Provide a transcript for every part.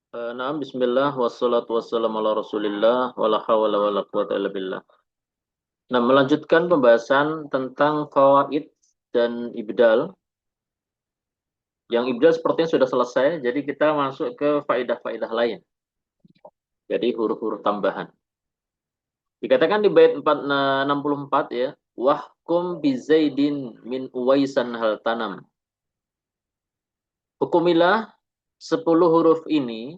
Naam, bismillah, wassalatu wassalamu ala rasulillah, wala hawla wala quwata illa billah. Nah, melanjutkan pembahasan tentang fawaid dan ibdal. Yang ibdal sepertinya sudah selesai, jadi kita masuk ke faidah-faidah lain. Jadi huruf-huruf tambahan. Dikatakan di bait 64 ya, wahkum bizaidin min uwaisan hal tanam. Hukumilah 10 huruf ini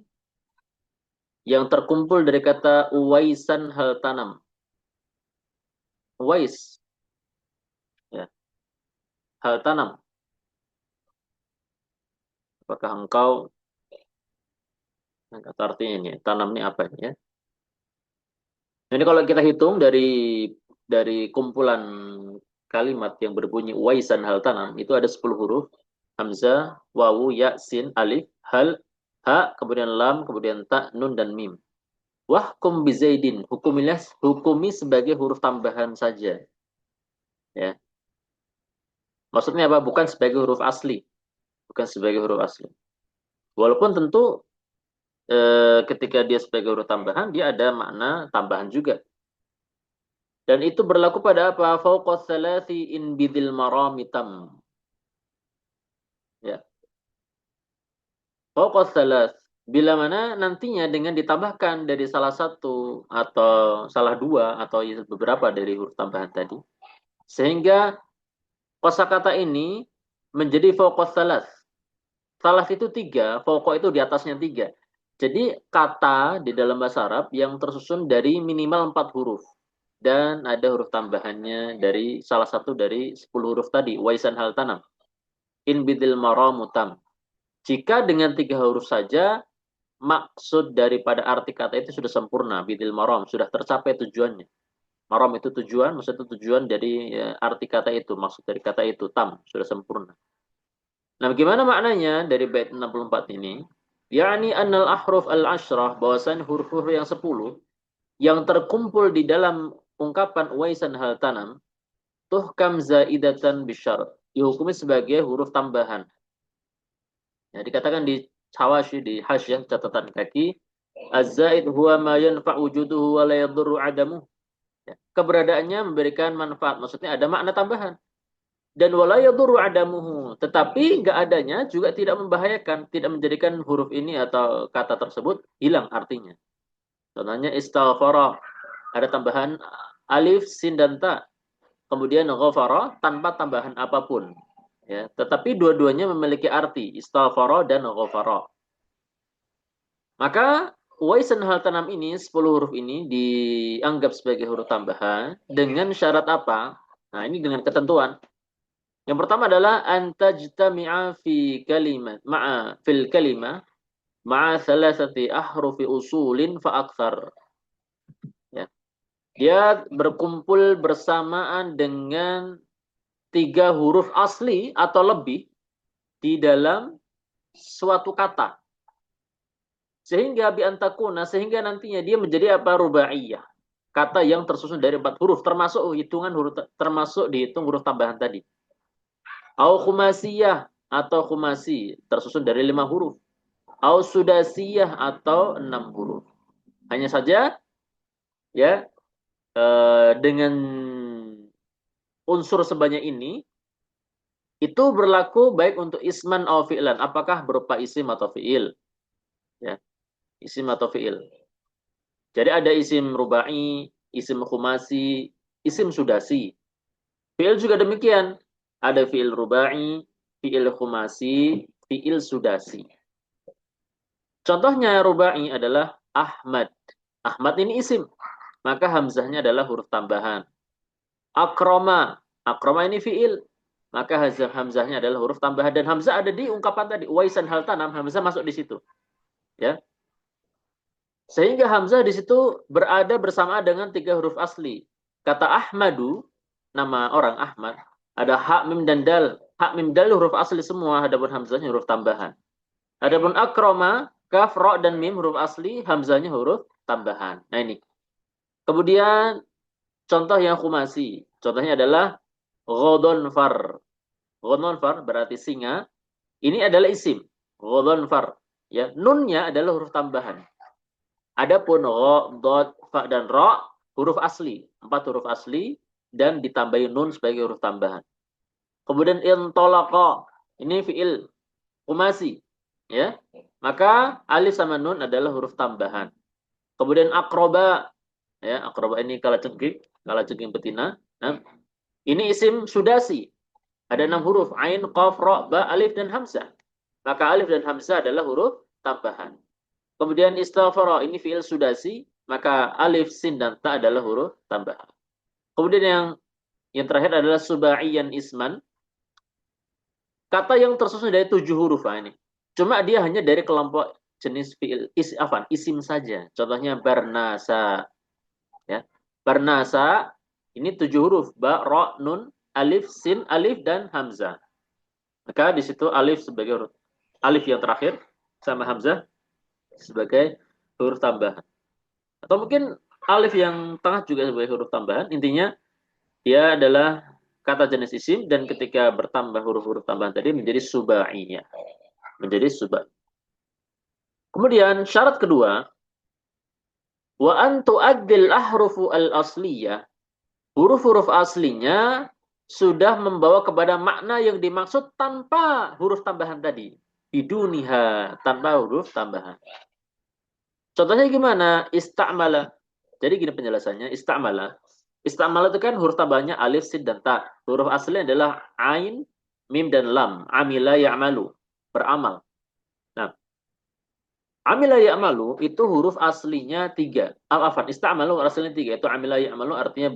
yang terkumpul dari kata uwaisan hal tanam. Uwais, ya, hal tanam. Apakah engkau, nah, kata artinya ini, tanam ini apa ini ya? Nah, ini kalau kita hitung dari kumpulan kalimat yang berbunyi waisan hal tanam, itu ada 10 huruf. Hamzah, wawu, ya, sin, alif, hal, ha, kemudian lam, kemudian ta, nun, dan mim. Wahkum bizaidin, hukumi sebagai huruf tambahan saja. Ya. Maksudnya apa? Bukan sebagai huruf asli. Bukan sebagai huruf asli. Walaupun tentu ketika dia sebagai huruf tambahan, dia ada makna tambahan juga. Dan itu berlaku pada apa? Fauqa thalathi in bidil maramitam. Ya. Fauqa thalath. Bila mana nantinya dengan ditambahkan dari salah satu atau salah dua atau beberapa dari huruf tambahan tadi. Sehingga kosakata ini menjadi fauqa thalath. Thalath itu tiga, fauqa itu di atasnya tiga. Jadi kata di dalam bahasa Arab yang tersusun dari minimal 4 huruf. Dan ada huruf tambahannya dari salah satu dari 10 huruf tadi, waisan hal tanam. In bidil maramutam. Jika dengan 3 huruf saja, maksud daripada arti kata itu sudah sempurna, bidil maram, sudah tercapai tujuannya. Maram itu tujuan, maksudnya tujuan dari ya, arti kata itu, maksud dari kata itu, tam, sudah sempurna. Nah, bagaimana maknanya dari bait 64 ini? Yani annal ahruf al-ashrah, bahwasan huruf-huruf yang 10, yang terkumpul di dalam ungkapan waisan hal tanam, tuhkam zaidatan bisyar, dihukumi sebagai huruf tambahan. Ya, dikatakan di hawashi, di hasyah catatan kaki, az-zaid huwa ma yanfa' wujuduhu wa la yadurru adamu. Ya, keberadaannya memberikan manfaat, maksudnya ada makna tambahan. Dan wala yadurru adamuhu, tetapi enggak adanya juga tidak membahayakan, tidak menjadikan huruf ini atau kata tersebut hilang artinya. Contohnya istaghfara, ada tambahan alif, sin, dan ta. Kemudian ghafara tanpa tambahan apapun. Ya, tetapi dua-duanya memiliki arti istaghfara dan ghafara. Maka waisan hal tanam ini 10 huruf ini dianggap sebagai huruf tambahan dengan syarat apa? Nah, ini dengan ketentuan. Yang pertama adalah antajtami'a fi kalimat ma'a fil kalimah ma'a thalathati ahrufi usulin fa akthar. Ya. Dia berkumpul bersamaan dengan 3 huruf asli atau lebih di dalam suatu kata. Sehingga biantakuna, sehingga nantinya dia menjadi apa? Rubaiyah. Kata yang tersusun dari 4 huruf, termasuk hitungan huruf, termasuk dihitung huruf tambahan tadi. Au khumasiyah, atau khumasi, tersusun dari 5 huruf. Au sudasiyah, atau 6 huruf. Hanya saja, ya, dengan unsur sebanyak ini, itu berlaku baik untuk isman atau fi'lan. Apakah berupa isim atau fi'il? Ya, isim atau fi'il. Jadi ada isim rubai, isim khumasi, isim sudasi. Fi'il juga demikian. Ada fi'il rubai, fi'il khumasi, fi'il sudasi. Contohnya rubai adalah Ahmad. Ahmad ini isim. Maka hamzahnya adalah huruf tambahan. Akroma. Akroma ini fi'il. Maka hamzahnya adalah huruf tambahan. Dan hamzah ada di ungkapan tadi. Waisan hal tanam, hamzah masuk di situ. Ya. Sehingga hamzah di situ berada bersama dengan 3 huruf asli. Kata Ahmadu, nama orang Ahmad, ada hak, mim, dan dal. Hak, mim, dal huruf asli semua, adapun hamzahnya huruf tambahan. Adapun akroma, kaf, ro, dan mim huruf asli, hamzahnya huruf tambahan. Nah ini. Kemudian contoh yang khumasi. Contohnya adalah ghodonfar. Ghodonfar berarti singa. Ini adalah isim. Ghodonfar. Ya, nunnya adalah huruf tambahan. Adapun ro, dot, fa dan ro huruf asli, 4 huruf asli dan ditambahi nun sebagai huruf tambahan. Kemudian intolaqa, ini fiil umasi, ya. Maka alif sama nun adalah huruf tambahan. Kemudian akroba, ya, akroba ini kala cengking betina. Nah, ini isim sudasi. Ada 6 huruf, ain, qaf, ra, ba, alif dan hamzah. Maka alif dan hamzah adalah huruf tambahan. Kemudian istaghfara, ini fiil sudasi, maka alif, sin dan ta adalah huruf tambahan. Kemudian yang terakhir adalah subaiyan isman. Kata yang tersusun dari 7 huruf ini. Cuma dia hanya dari kelompok jenis fiil isim saja. Contohnya barnasa, ya. Barnasa ini 7 huruf, ba, ra, nun, alif, sin, alif dan hamzah. Maka di situ alif sebagai huruf alif yang terakhir sama hamzah sebagai huruf tambahan. Atau mungkin alif yang tengah juga sebagai huruf tambahan. Intinya dia adalah kata jenis isim dan ketika bertambah huruf-huruf tambahan tadi menjadi subaiyah. Menjadi suba. Kemudian syarat kedua, wa an tu'addil ahrufu al-asliyah. Huruf-huruf aslinya sudah membawa kepada makna yang dimaksud tanpa huruf tambahan tadi. Biduniha, tanpa huruf tambahan. Contohnya gimana? Istamala. Jadi gini penjelasannya, istamala. Istamala itu kan huruf tambahannya alif, sin, dan ta. Huruf aslinya adalah ain, mim, dan lam. Amila ya'malu. Beramal. Nah, amila ya'malu itu huruf aslinya 3. Istamalu aslinya 3. Itu amila ya'malu artinya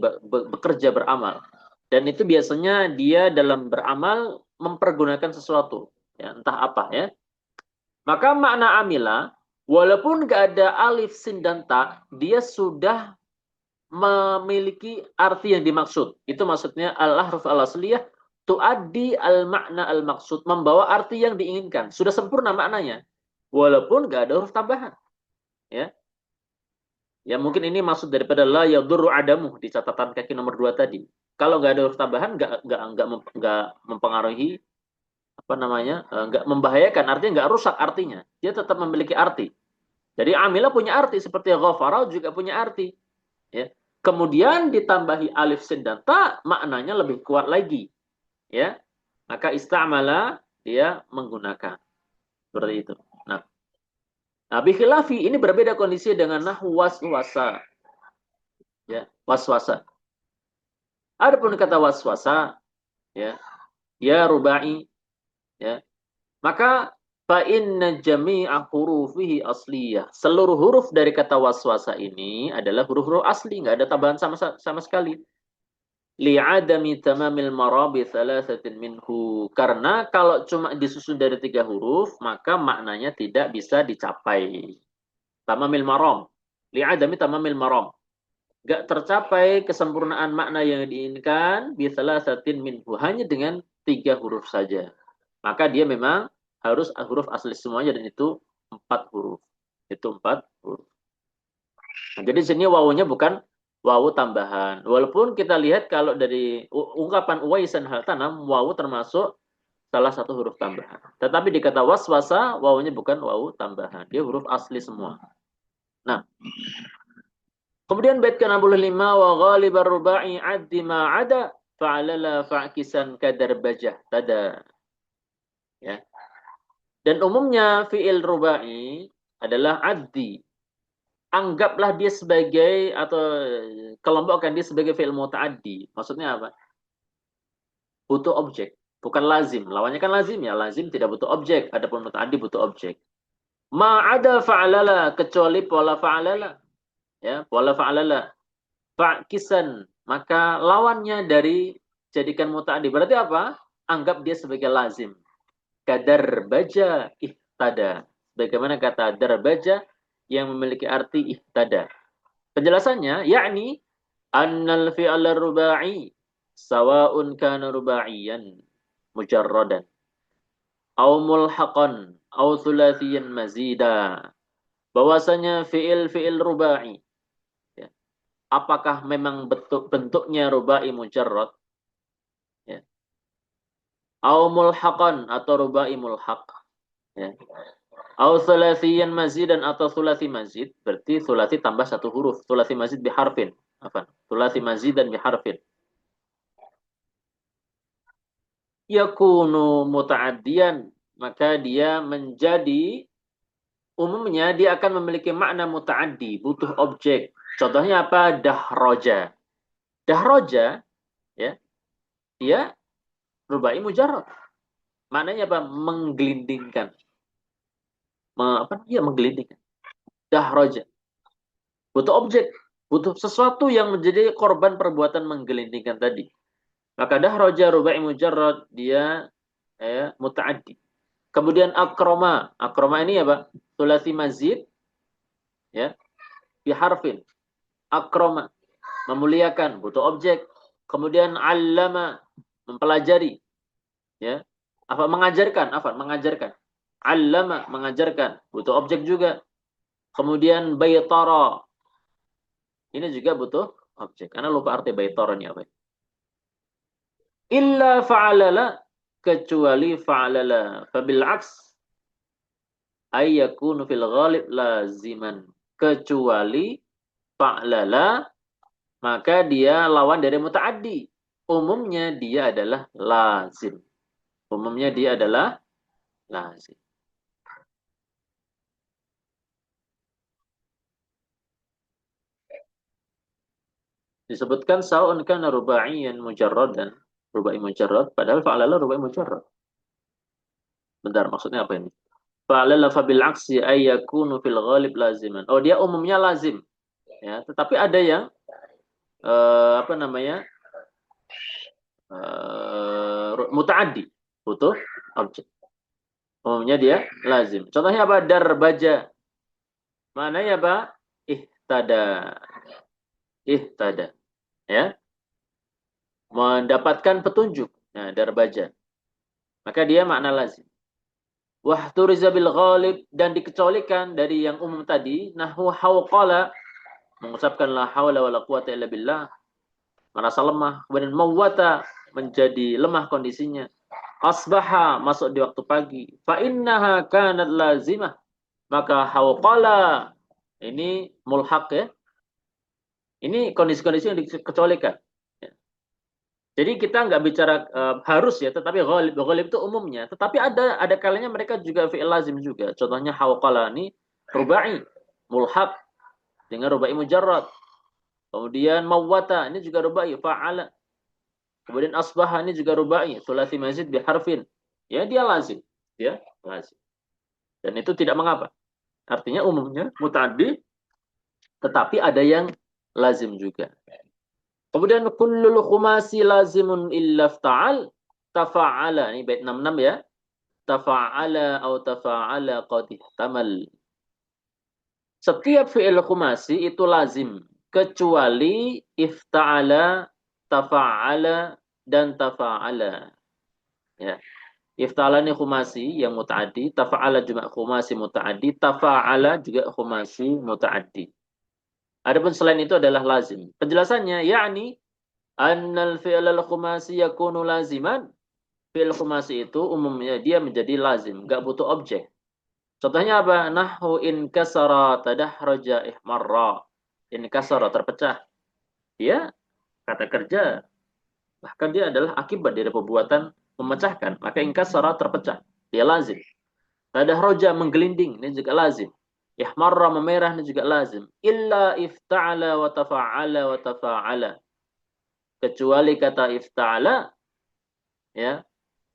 bekerja, beramal. Dan itu biasanya dia dalam beramal mempergunakan sesuatu. Ya, entah apa ya. Maka makna amila, walaupun gak ada alif, sin, dan ta, dia sudah memiliki arti yang dimaksud. Itu maksudnya al-ahruf al-asliyah tuaddi al-makna al-maksud, membawa arti yang diinginkan. Sudah sempurna maknanya. Walaupun gak ada huruf tambahan. Ya. Ya mungkin ini maksud daripada la yadurru adamu di catatan kaki nomor 2 tadi. Kalau nggak ada huruf tambahan nggak mempengaruhi apa namanya? Nggak membahayakan, artinya nggak rusak artinya. Dia tetap memiliki arti. Jadi amila punya arti seperti ghafara juga punya arti. Ya. Kemudian ditambahi alif, sin, dan ta, maknanya lebih kuat lagi. Ya. Maka istamala dia menggunakan. Seperti itu. Nah, bikhilafi ini berbeda kondisi dengan nahwu waswasa. Ya, waswasa. Adapun kata waswasa, ya, ya rubai, ya. Maka fa inna jami'a hurufihi asliyah. Seluruh huruf dari kata waswasa ini adalah huruf-huruf asli, nggak ada tambahan sama sekali. Li'adami tamamil marabi thalathatin minhu. Karena kalau cuma disusun dari 3 huruf, maka maknanya tidak bisa dicapai. Tamamil maram. Li'adami tamamil maram. Gak tercapai kesempurnaan makna yang diinginkan bisalah satin minhu hanya dengan 3 huruf saja. Maka dia memang harus huruf asli semuanya dan itu 4 huruf. Itu 4 huruf. Nah, jadi sini wawunya bukan wawu tambahan. Walaupun kita lihat kalau dari ungkapan Uwaisan hal tanam, wawu termasuk salah satu huruf tambahan. Tetapi di kata waswasa, wawunya bukan wawu tambahan. Dia huruf asli semua. Nah, kemudian bait ke-65 wa ghalibar rubai addi ma ada fa'alala fa'kisan kadar bajah tada. Ya. Dan umumnya fi'il rubai adalah addi. Anggaplah dia sebagai atau kelompokkan dia sebagai fi'il muta'addi. Maksudnya apa? Butuh objek, bukan lazim. Lawannya kan lazim ya. Lazim tidak butuh objek, adapun muta'addi butuh objek. Ma ada fa'alala kecuali pola fa'alala. Ya, pola fa'alala. Fa'kisan, maka lawannya dari jadikan muta'addi. Berarti apa? Anggap dia sebagai lazim. Kadar baja ihtada. Bagaimana kata darbaja yang memiliki arti ihtada. Penjelasannya, yakni annal fi'al rubai sawa'un kana rubaiyan mujarradan au mulhaqan au thulathiyan mazida. Bahwasanya fi'il rubai, apakah memang bentuknya rubai mujarrad, ya, au mulhaqan atau rubai mulhaq, ya. Au thulatsiyan mazidan atau thulathi mazid, berarti thulathi tambah satu huruf. Thulathi mazid biharfin. Apa? Thulathi mazidan biharfin. Yakunu muta'addiyan, maka dia menjadi umumnya dia akan memiliki makna muta'addi, butuh objek. Contohnya apa? Dahroja. Dahroja, ya, dia rubai mujarrad. Maknanya apa? Menggelindingkan. Apa? Ya, menggelindingkan. Dahroja. Butuh objek. Butuh sesuatu yang menjadi korban perbuatan menggelindingkan tadi. Maka dahroja rubai mujarrad, dia muta'addi. Kemudian akroma. Akroma ini apa? Sulasi mazid, ya, biharfin. Akroma, memuliakan, butuh objek. Kemudian allama, mempelajari, ya. Apa mengajarkan? Apa mengajarkan? Allama, mengajarkan, butuh objek juga. Kemudian baytara, ini juga butuh objek. Karena lupa arti baytara ini apa. Illa fa'alala, kecuali fa'alala. Fabil aks, ayyakunu fil ghalib laziman. Kecuali fa'lala, maka dia lawan dari muta'addi. Umumnya dia adalah lazim. Umumnya dia adalah lazim. Disebutkan sa'un kana rubaiyan mujarradan, rubai mujarrad, padahal fa'lala rubai mujarrad. Bentar, maksudnya apa ini? Fa'lala fabil aksi ayyakunu fil ghalib laziman. Oh, dia umumnya lazim. Ya, tetapi ada yang apa namanya? Muta'addi, butuh objek. Umumnya dia lazim. Contohnya apa? Darbaja. Maknanya apa? Ihtada. Ihtada. Ya. Mendapatkan petunjuk. Nah, darbaja. Maka dia makna lazim. Wahturiza bil ghalib, dan dikecualikan dari yang umum tadi. Nahwu hawqala, mengucapkan la hawla wa la quwata illa billah. Merasa lemah. Kemudian mawwata, menjadi lemah kondisinya. Asbaha, masuk di waktu pagi. Fa innaha kanat lazimah. Maka hawqala, ini mulhaq, ya. Ini kondisi-kondisi yang dikecualikan. Ya. Jadi kita nggak bicara harus, ya, tetapi ghalib. Ghalib itu umumnya. Tetapi ada kalanya mereka juga fi'il lazim juga. Contohnya hawqala ini rubai, mulhaq dengan rubai mujarrad. Kemudian mawwata, ini juga rubai, fa'ala. Kemudian asbaha, ini juga rubai, thulathi mazid biharfin. Ya, dia lazim. Ya, lazim. Dan itu tidak mengapa. Artinya umumnya muta'addi, tetapi ada yang lazim juga. Kemudian kullul khumasi lazimun illa fta'al tafa'ala. Ini bait 66, ya. Tafa'ala atau tafa'ala qad ihtamal. Setiap fi'il khumasi itu lazim kecuali ifta'ala, tafa'ala, dan tafa'ala. Ya. Ifta'ala ini khumasi yang muta'addi, tafa'ala juga khumasi muta'addi, tafa'ala juga khumasi muta'addi. Adapun selain itu adalah lazim. Penjelasannya, yakni annal fi'lal khumasi yakunu laziman. Fi'il khumasi itu umumnya dia menjadi lazim, enggak butuh objek. Contohnya apa? Nahwu in kasara tadahraja ihmarra. In kasara, terpecah. Dia kata kerja, bahkan dia adalah akibat dari perbuatan memecahkan. Maka in kasara, terpecah. Dia lazim. Tadahraja, menggelinding, ini juga lazim. Ihmarra, memerah, ini juga lazim. Illa ifta'ala wa tafa'ala wa tafa'ala. Kecuali kata ifta'ala, ya.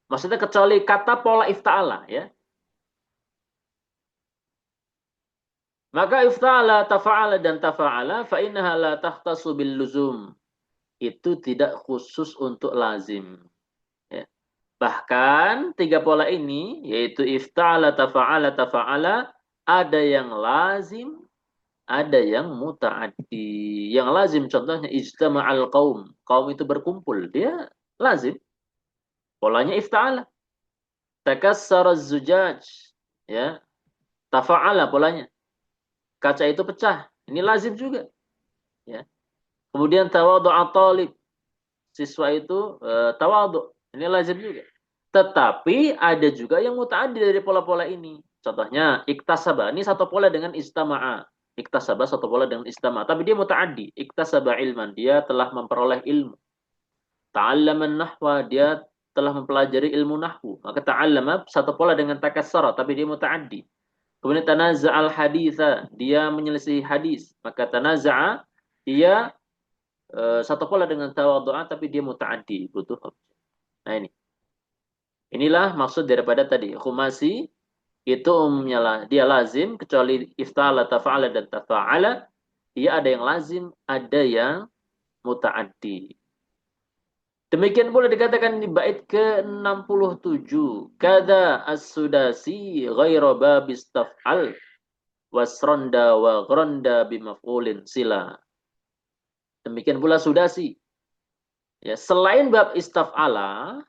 Maksudnya kecuali kata pola ifta'ala, ya. Maka ifta'ala, tafa'ala, dan tafa'ala fa innaha la takhtasu bil luzum. Itu tidak khusus untuk lazim. Ya. Bahkan tiga pola ini, yaitu ifta'ala, tafa'ala, tafa'ala, ada yang lazim, ada yang muta'addi. Yang lazim contohnya ijtama'al qaum. Kaum itu berkumpul, dia lazim. Polanya ifta'ala. Takassara zujaj, ya. Tafa'ala polanya. Kaca itu pecah. Ini lazim juga. Ya. Kemudian tawadhu'a talib. Siswa itu tawadhu. Ini lazim juga. Tetapi ada juga yang muta'addi dari pola-pola ini. Contohnya iktasaba, ini satu pola dengan istama'a. Iktasaba satu pola dengan istama'a, tapi dia muta'addi. Iktasaba ilman, dia telah memperoleh ilmu. Ta'allaman nahwa, dia telah mempelajari ilmu nahwu. Maka ta'allama satu pola dengan takassara, tapi dia muta'addi. Kemudian tanaza'al haditha, dia menyelesaikan hadis. Maka tanaza'a, dia satu pola dengan tawadhu'a, tapi dia muta'addi, butuh objek. Nah ini. Inilah maksud daripada tadi. Khumasi itu umumnya lah. Dia lazim, kecuali ifta'ala, tafa'ala, dan tafa'ala. Dia ada yang lazim, ada yang muta'addi. Demikian pula dikatakan di bait ke-67. Kada as-sudasi ghairu babis taf'al wasronda wa gronda bimaf'ulin sila. Demikian pula sudasi. Ya, selain bab istaf'ala,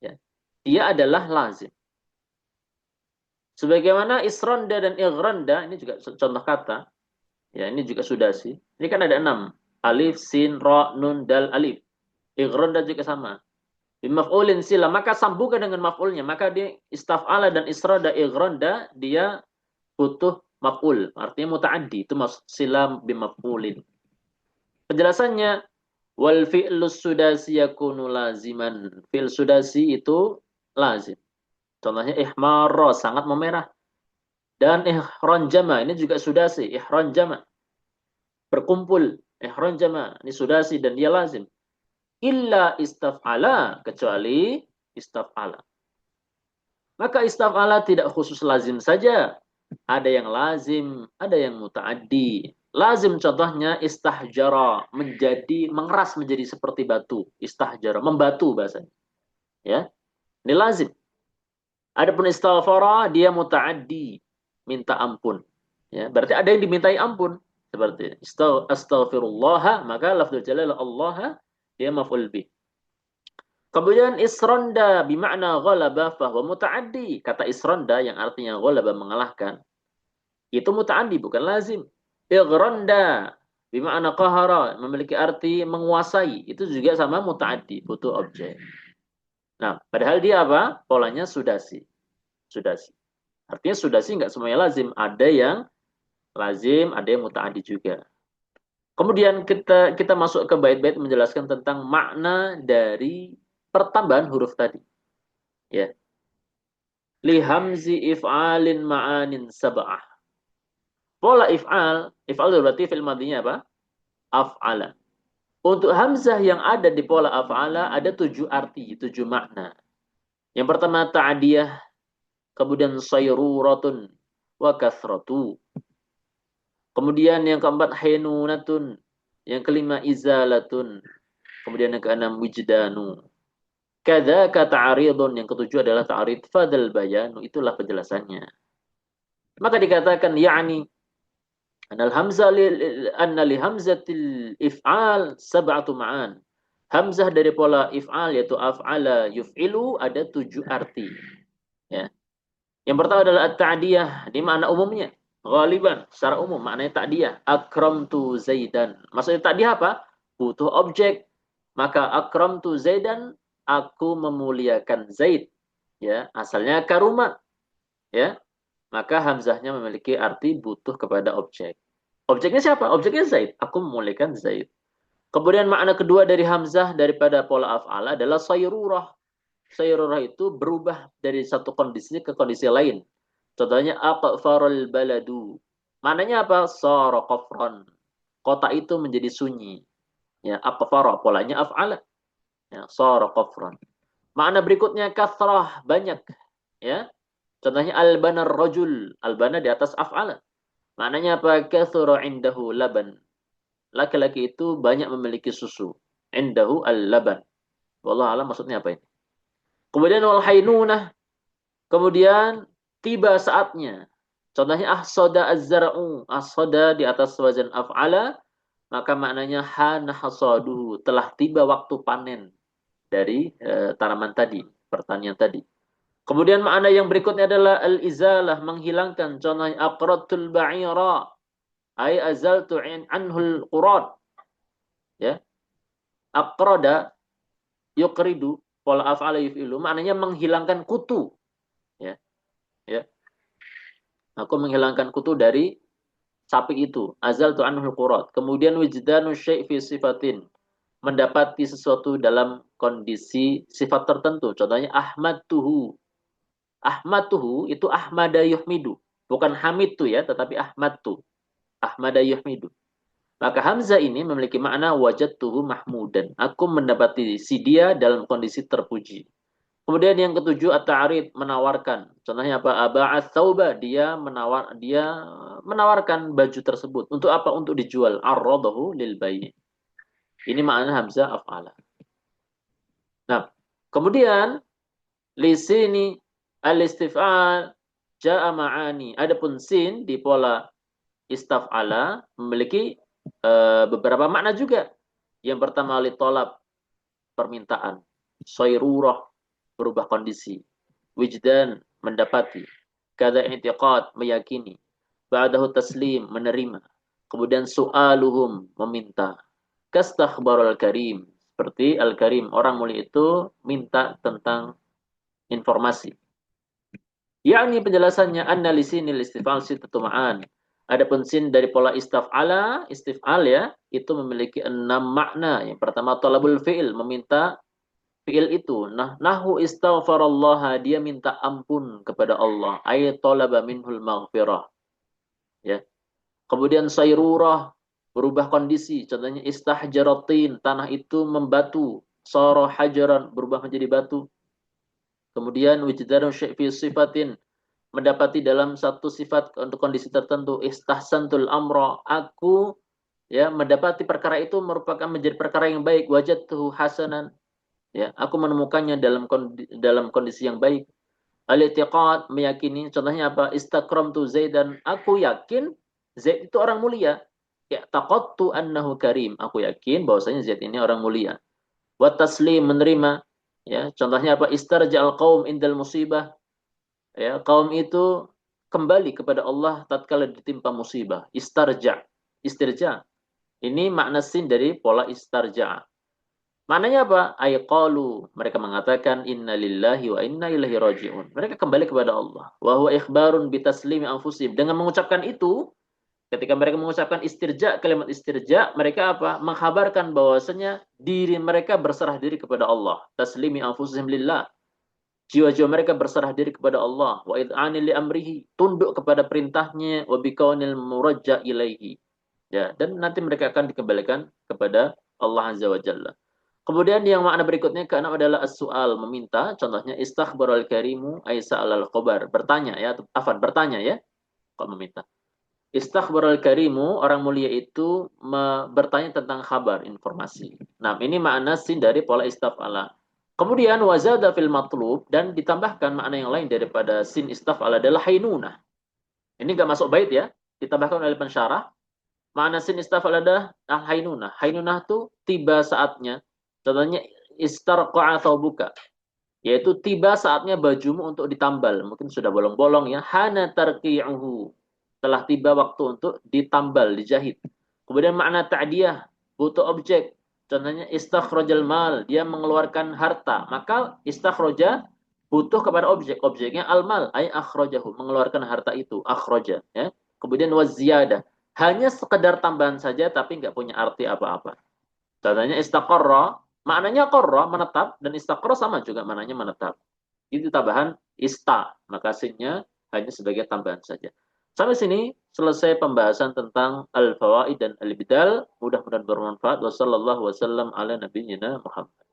ya, dia adalah lazim. Sebagaimana isronda dan ighronda, ini juga contoh kata. Ya, ini juga sudasi. Ini kan ada 6. Alif, sin, ra, nun, dal, alif. Ighronda juga sama. Bimaf'ulin sila, maka sambungkan dengan maf'ulnya. Maka dia istaf'ala dan isroda, ighronda, dia butuh maf'ul. Artinya muta'addi. Itu maksud sila bimaf'ulin. Penjelasannya, wal fi'lus sudasi yakunu laziman. Fi'l sudasi itu lazim. Contohnya ihmarra, sangat memerah. Dan ihranjama, ini juga sudasi. Ihranjama, berkumpul. Ihranjama, ini sudasi dan dia lazim. Illa istaf'ala, kecuali istaf'ala. Maka istaf'ala tidak khusus lazim saja. Ada yang lazim, ada yang muta'addi. Lazim contohnya istahjara, mengeras menjadi seperti batu. Istahjara, membatu bahasanya. Ya, ini lazim. Adapun istaghfara, dia muta'addi, minta ampun. Ya, berarti ada yang dimintai ampun. Seperti astaghfirullah, maka lafzul jalal Allah, dia maf'ul bih. Kemudian isronda bimakna ghalaba fahuwa muta'addi. Kata isronda yang artinya ghalaba, mengalahkan. Itu muta'addi, bukan lazim. Ighronda bimakna qahara, memiliki arti menguasai. Itu juga sama muta'addi, butuh objek. Nah, padahal dia apa? Polanya sudasi. Sudasi. Artinya sudasi nggak semuanya lazim. Ada yang lazim, ada yang muta'addi juga. Kemudian kita masuk ke bait-bait menjelaskan tentang makna dari pertambahan huruf tadi. Ya. Li hamzi if'alin ma'anin sab'ah. Pola if'al berarti fi'il madhinya apa? Af'ala. Untuk hamzah yang ada di pola af'ala ada 7 arti, 7 makna. Yang pertama ta'diyah, kemudian sayruratun wa kathratu. Kemudian yang keempat hinunatun, yang kelima izalatun, kemudian yang keenam wijdanu. Kadzaka ta'ridun, yang ketujuh adalah ta'rid, fadal bayanu, itulah penjelasannya. Maka dikatakan ya'ni anna li hamzatil if'al sab'atu ma'an. Hamzah dari pola if'al yaitu af'ala yuf'ilu ada 7 arti. Ya. Yang pertama adalah at-ta'diyah, di makna umumnya. Ghaliban, secara umum maknanya ta'diyah. Akramtu Zaidan. Maksudnya ta'diyah apa? Butuh objek. Maka akramtu Zaidan, aku memuliakan Zaid. Ya, asalnya karuma. Ya. Maka hamzahnya memiliki arti butuh kepada objek. Objeknya siapa? Objeknya Zaid. Aku memuliakan Zaid. Kemudian makna kedua dari hamzah daripada pola af'ala adalah sayrurah. Sayrurah itu berubah dari satu kondisi ke kondisi lain. Contohnya aqfarul baladu. Maknanya apa? Sara qafran. Kota itu menjadi sunyi. Ya, aqfara polanya af'ala. Ya, sara qafran. Makna berikutnya kathrah, banyak. Ya. Contohnya albanar rajul. Albana di atas af'ala. Maknanya apa? Kathura indahu laban. Laki-laki itu banyak memiliki susu. Indahu al-laban. Wallahu a'lam maksudnya apa ini? Kemudian wal hainunah. Kemudian tiba saatnya. Contohnya ahsada az-zar'u. Ahsada di atas wazan af'ala. Maka maknanya hana hasaduhu. Telah tiba waktu panen dari tanaman tadi. Pertanian tadi. Kemudian makna yang berikutnya adalah al-izalah. Menghilangkan. Contohnya aqradtul ba'ira. Ay azaltu anhul qurad. Ya. Aqrada yuqridu. pola af'ala yuf'ilu maknanya menghilangkan kutu, ya. Ya. Aku menghilangkan kutu dari sapi itu. Azal tu anhul qurat. Kemudian wijdanu syai' fi sifatin. Mendapati sesuatu dalam kondisi sifat tertentu. Contohnya Ahmad tuhu. Ahmad tuhu itu Ahmada yuhmidu. Bukan Hamid tu ya, tetapi Ahmad tu. Ahmada yuhmidu. Maka Hamzah ini memiliki makna wajad tuhu mahmudan. Aku mendapati si dia dalam kondisi terpuji. Kemudian yang ketujuh at-ta'rid menawarkan. Contohnya apa? Aba'at thauba, dia menawarkan baju tersebut. Untuk apa? Untuk dijual. Arradahu lil bai'. Ini makna hamzah af'ala. Nah, kemudian li sini al-istif'al ja'a ma'ani. Adapun sin di pola istaf'ala memiliki beberapa makna juga. Yang pertama li tolab, permintaan. Sayrurah, berubah kondisi. Wijdan, mendapati. Kada i'tiqad, meyakini. Ba'dahu taslim, menerima. Kemudian su'aluhum, meminta. Kastakhbarul karim, seperti al-karim, orang mulia itu minta tentang informasi. Yakni penjelasannya anna li sinil istif'al sittatu ma'an. Adapun sin dari pola istaf'ala, istif'al ya, itu memiliki 6 makna. Yang pertama talabul fi'il, meminta fi'il itu. Nah, nahu istaghfarallaha, dia minta ampun kepada Allah. Ay talaba minhul maghfirah. Ya. Kemudian sayrurah, berubah kondisi. Contohnya istahjaratin, tanah itu membatu. Sara hajaran, berubah menjadi batu. Kemudian wujdanu syai' fi sifatin, mendapati dalam satu sifat untuk kondisi tertentu. Istahsantul amra, aku ya mendapati perkara itu merupakan menjadi perkara yang baik. Wajadtuhu hasanan, ya, aku menemukannya dalam kondisi yang baik. Al-i'tiqad, meyakini. Contohnya apa? Istakramtu Zaidan, aku yakin Zaid itu orang mulia. Ya, taqattu annahu karim, aku yakin bahwasanya Zaid ini orang mulia. Wa taslim, menerima. Ya, contohnya apa? Istarja'al qaum indal musibah. Ya, kaum itu kembali kepada Allah tatkala ditimpa musibah. Istarja, istirja. Ini makna sin dari pola istarja. Maknanya apa? Ayqalu, mereka mengatakan inna lillahi wa inna ilaihi raji'un. Mereka kembali kepada Allah. Wa huwa ikhbarun bitaslimi anfusihim. Dengan mengucapkan itu, ketika mereka mengucapkan istirja, kalimat istirja, mereka apa? Menghabarkan bahwasanya diri mereka berserah diri kepada Allah. Taslimi anfusihim lillah. Jiwa-jiwa mereka berserah diri kepada Allah. Wa id'ani li amrihi, tunduk kepada perintahnya, wa bikaunil murajja ilaihi. Ya, dan nanti mereka akan dikembalikan kepada Allah Azza wa Jalla. Kemudian yang makna berikutnya keenam adalah as-su'al, meminta. Contohnya istakhbarul karimu aisa alal khobar, bertanya ya, bertanya ya, kok meminta. Istakhbarul karimu, orang mulia itu bertanya tentang kabar, informasi. Nah, ini makna sin dari pola istaf'ala. Kemudian wazada fil matlub, dan ditambahkan makna yang lain daripada sin istaf'ala adalah hainunah. Ini enggak masuk bait ya, ditambahkan oleh pensyarah. Makna sin istaf'ala adalah al-hainunah. Hainunah itu tiba saatnya. Contohnya istarqa'a thawbuka, yaitu tiba saatnya bajumu untuk ditambal. Mungkin sudah bolong-bolong ya. Hana tarqi'uhu, telah tiba waktu untuk ditambal, dijahit. Kemudian makna ta'diyah, butuh objek. Contohnya istakhrajal mal, dia mengeluarkan harta. Maka istakhraja butuh kepada objek. Objeknya al-mal, ay akhrajahu, mengeluarkan harta itu, akhraja ya. Kemudian waziyadah, hanya sekedar tambahan saja tapi nggak punya arti apa-apa. Contohnya istaqarra, maknanya qarra, menetap, dan istaqarra sama juga maknanya menetap. Itu tambahan ista, maka sinnya hanya sebagai tambahan saja. Sampai sini selesai pembahasan tentang al-fawaid dan al-bidal. Mudah-mudahan bermanfaat. Wassallallahu wasallam ala nabiyyina Muhammad.